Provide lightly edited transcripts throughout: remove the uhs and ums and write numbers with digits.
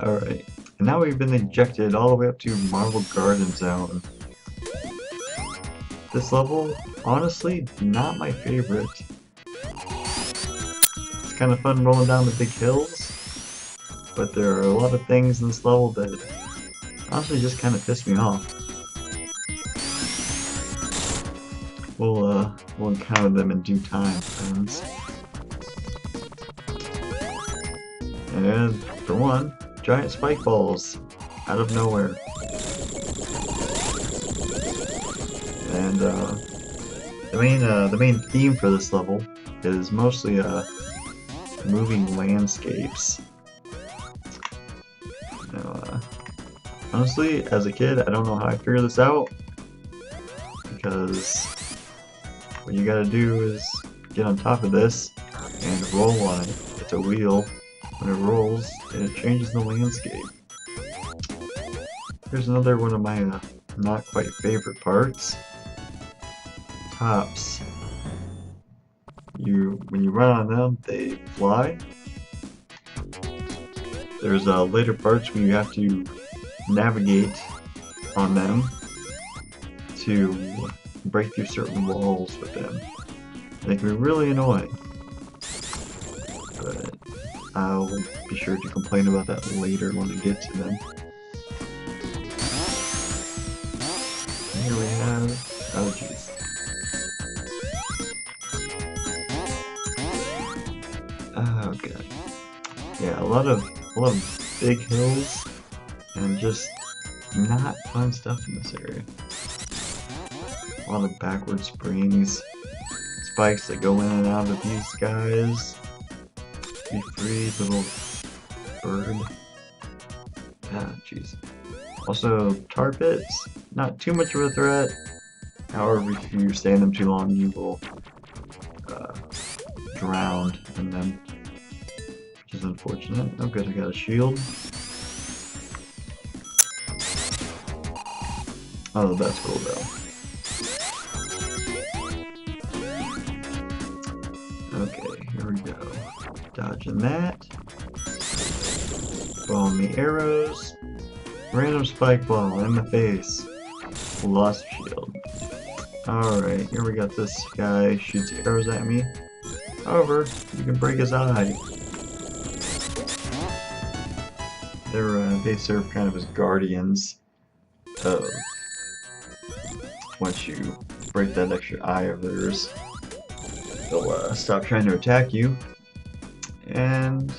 Alright, and now we've been ejected all the way up to Marble Garden Zone. This level, honestly, not my favorite. It's kind of fun rolling down the big hills, but there are a lot of things in this level that honestly just kind of piss me off. We'll encounter them in due time, friends. And for one, giant spike balls out of nowhere. And the main theme for this level is mostly moving landscapes. Now, honestly, as a kid, I don't know how I figured this out, because what you gotta do is get on top of this and roll on it. It's a wheel. When it rolls, it changes the landscape. Here's another one of my not quite favorite parts. Tops. When you run on them, they fly. There's later parts where you have to navigate on them to break through certain walls with them. They can be really annoying, but I'll be sure to complain about that later when I get to them. And here we have, oh jeez. Oh god. Yeah, a lot of big hills and just not fun stuff in this area. A lot of backward springs, spikes that go in and out of these guys. Be free, little bird. Ah, jeez. Also, tar pits, not too much of a threat. However, if you stay in them too long, you will drown in them, which is unfortunate. Oh good, I got a shield. Oh, that's cool though. Okay, here we go. Dodging that. Following the arrows. Random spike ball in the face. Lost shield. Alright, here we got this guy shoots arrows at me. However, you can break his eye. They serve kind of as guardians of once you break that extra eye of theirs, they'll stop trying to attack you and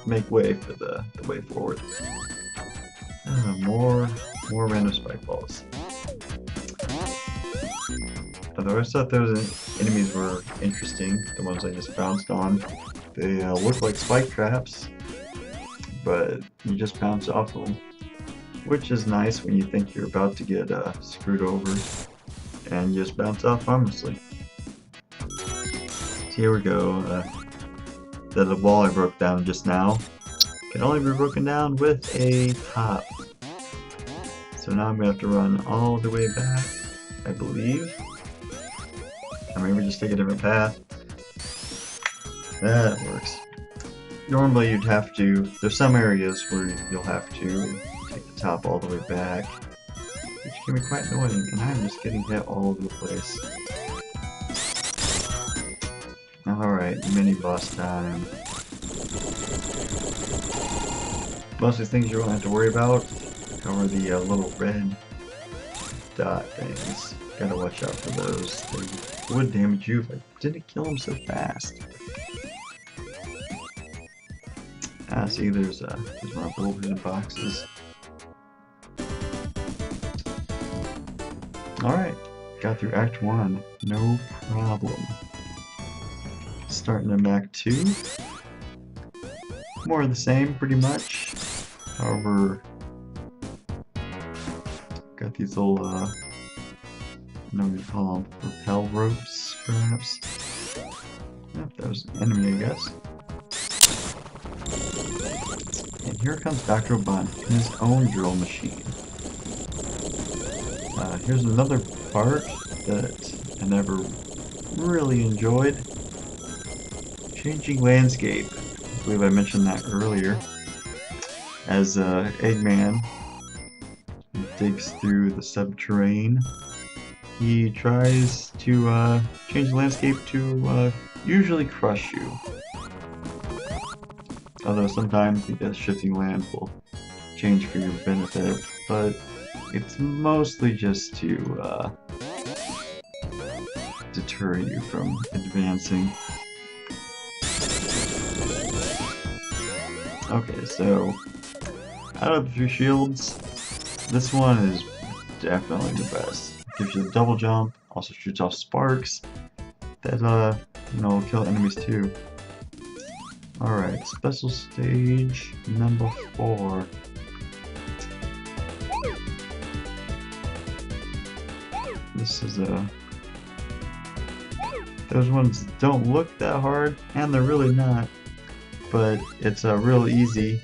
make way for the way forward. More random spike balls. Although I thought those enemies were interesting, the ones I just bounced on. They look like spike traps, but you just bounce off of them, which is nice when you think you're about to get screwed over, and you just bounce off harmlessly. So here we go. The wall I broke down just now can only be broken down with a top. So now I'm going to have to run all the way back, I believe. Or maybe just take a different path. That works. Normally you'd have to, there's some areas where you'll have to take the top all the way back, which can be quite annoying, and I'm just getting hit all over the place. Alright, mini boss time. Most of the things you won't have to worry about are the little red dot things. Gotta watch out for those. They would damage you if I didn't kill them so fast. Ah, see, there's my little hidden boxes. Alright, got through Act 1, no problem. Starting in Act 2. More of the same, pretty much. However, got these little, I don't know what you call them, rappel ropes, perhaps? Yep, that was an enemy, I guess. And here comes Dr. Bun in his own drill machine. Here's another part that I never really enjoyed. Changing landscape. I believe I mentioned that earlier. as Eggman digs through the subterranean. He tries to change the landscape to usually crush you. Although sometimes the shifting land will change for your benefit, but it's mostly just to deter you from advancing. Okay, so out of the three shields, this one is definitely the best. It gives you a double jump, also shoots off sparks that will kill enemies too. Alright, special stage number 4. This is those ones don't look that hard, and they're really not, but it's real easy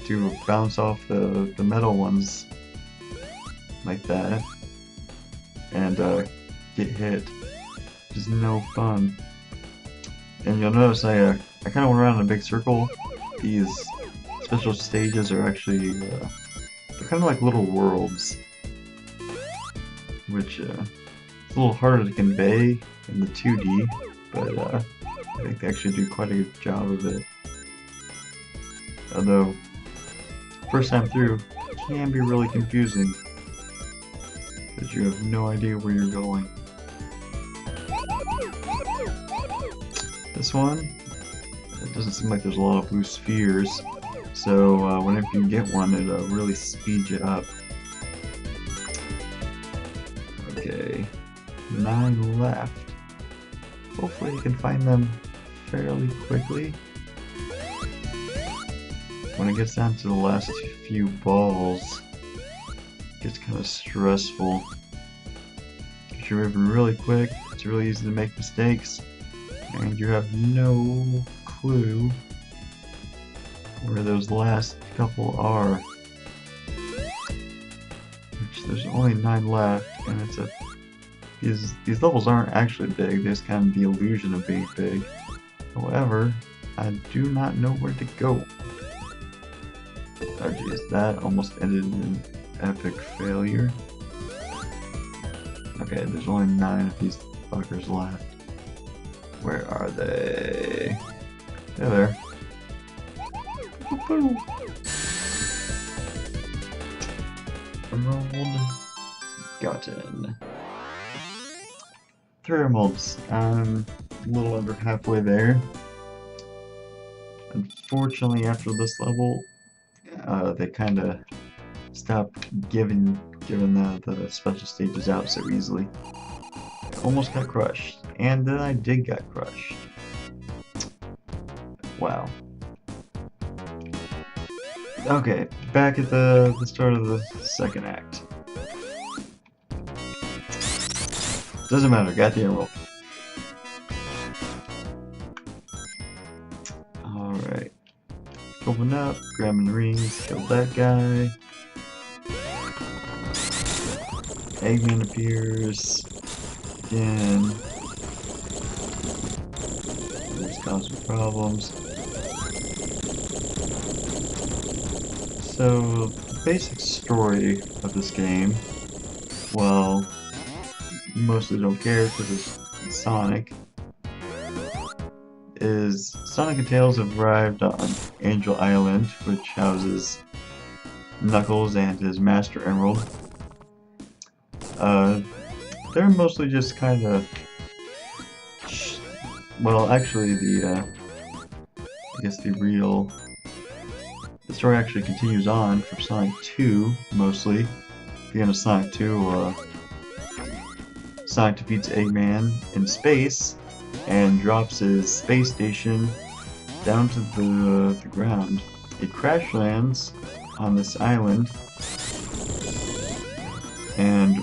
to bounce off the metal ones like that and get hit, which is no fun. And you'll notice I kind of went around in a big circle. These special stages are actually they're kind of like little worlds, which it's a little harder to convey in the 2D, but I think they actually do quite a good job of it. Although, first time through, it can be really confusing, because you have no idea where you're going. This one, it doesn't seem like there's a lot of blue spheres, so whenever you get one, it really speeds you up. Okay, 9 left. Hopefully you can find them fairly quickly. When it gets down to the last few balls, it gets kind of stressful. If you're moving really quick, it's really easy to make mistakes, and you have no clue where those last couple are. Which there's only 9 left, and it's these levels aren't actually big, they just kind of the illusion of being big. However, I do not know where to go. Oh geez, that almost ended in an epic failure. Okay, there's only 9 of these fuckers left. Where are they? They're there. Emerald gotten. 3 emeralds. I'm a little over halfway there. Unfortunately, after this level, they kind of stopped giving the special stages out so easily. I almost got crushed, and then I did get crushed. Wow. Okay, back at the start of the second act. Doesn't matter, got the emerald. Alright. Open up, grabbing the rings, kill that guy. Eggman appears again. It's causing problems. So, the basic story of this game, well, you mostly don't care because it's Sonic, is Sonic and Tails have arrived on Angel Island, which houses Knuckles and his Master Emerald. They're mostly just kind of, well, actually I guess the story actually continues on from Sonic 2, mostly. At the end of Sonic 2, Sonic defeats Eggman in space and drops his space station down to the ground. It crash lands on this island, and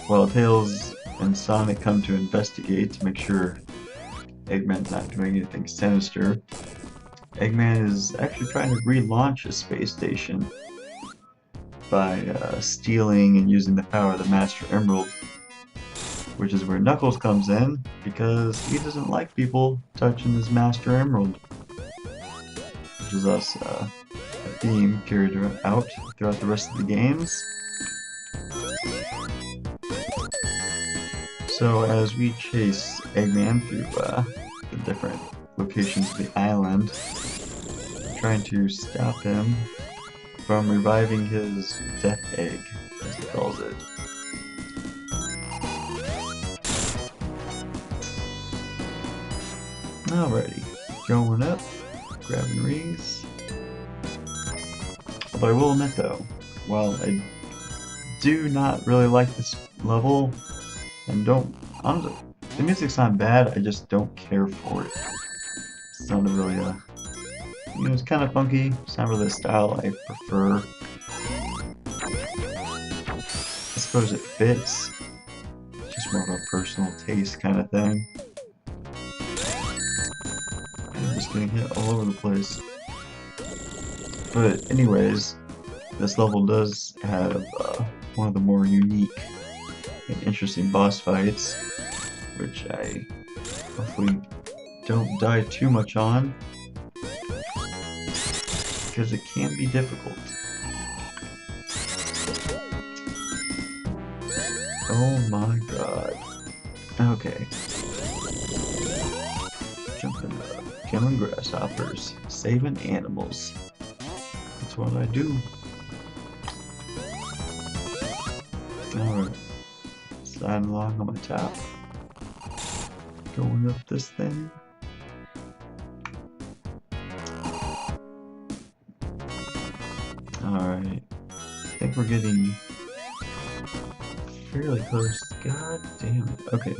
while Tails and Sonic come to investigate to make sure Eggman's not doing anything sinister, Eggman is actually trying to relaunch his space station by stealing and using the power of the Master Emerald, which is where Knuckles comes in, because he doesn't like people touching his Master Emerald, which is us theme carried out throughout the rest of the games. So as we chase Eggman through the different locations of the island, trying to stop him from reviving his death egg, as he calls it. Alrighty, going up, grabbing rings. Although I will admit though, while I do not really like this level, and honestly, the music's not bad, I just don't care for it. It's not really it's kind of funky, it's not really a style I prefer. I suppose it fits, it's just more of a personal taste kind of thing. I'm just getting hit all over the place. But anyways, this level does have one of the more unique and interesting boss fights, which I hopefully don't die too much on, because it can be difficult. Oh my god. Okay. Jumping up, killing grasshoppers, saving animals. That's what I do. Alright. Sliding along on my top. Going up this thing. Alright. I think we're getting fairly close. God damn it. Okay.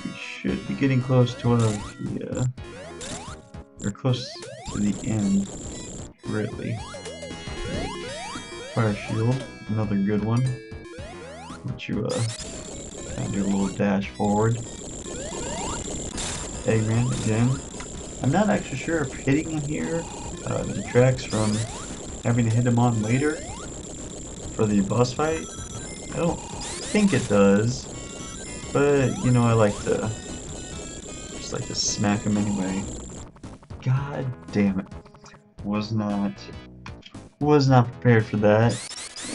We should be getting close to one of the, or close to the end, really. Fire shield, another good one. Which you kind of do a little dash forward. Eggman again. I'm not actually sure if hitting him here detracts from having to hit him on later for the boss fight. I don't think it does, but you know, I just like to smack him anyway. God damn it. Was not prepared for that,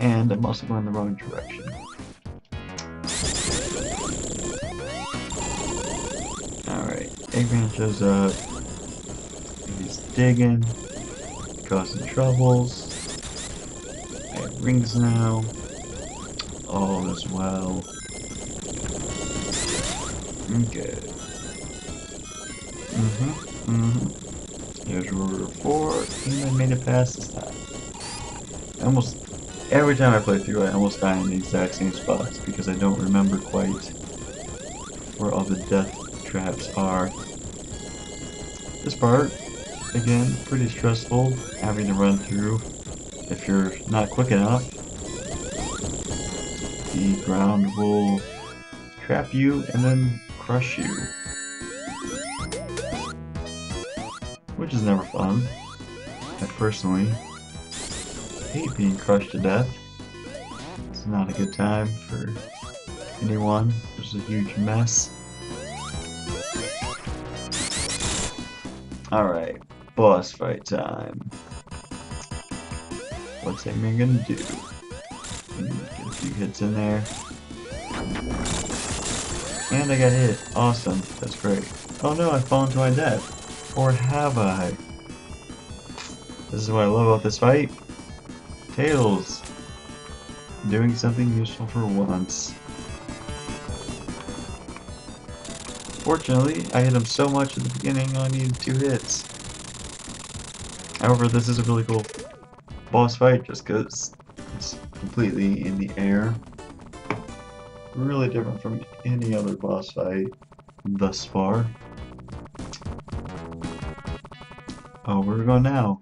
and I'm also going the wrong direction. Alright, Eggman shows up. He's digging, causing troubles. I have rings now. All is well. Okay. Here's Rotor 4, and I made it past this time. Almost every time I play through, I almost die in the exact same spots because I don't remember quite where all the death traps are. This part, again, pretty stressful, having to run through. If you're not quick enough, the ground will trap you and then crush you. Which is never fun. I personally hate being crushed to death. It's not a good time for anyone. It's a huge mess. Alright, boss fight time. What's Eggman gonna do? Get a few hits in there. And I got hit. Awesome. That's great. Oh no, I've fallen to my death. Or have I? This is what I love about this fight. Tails. Doing something useful for once. Fortunately, I hit him so much at the beginning, I only needed 2 hits. However, this is a really cool boss fight just because it's completely in the air. Really different from any other boss fight thus far. Oh, where are we going now?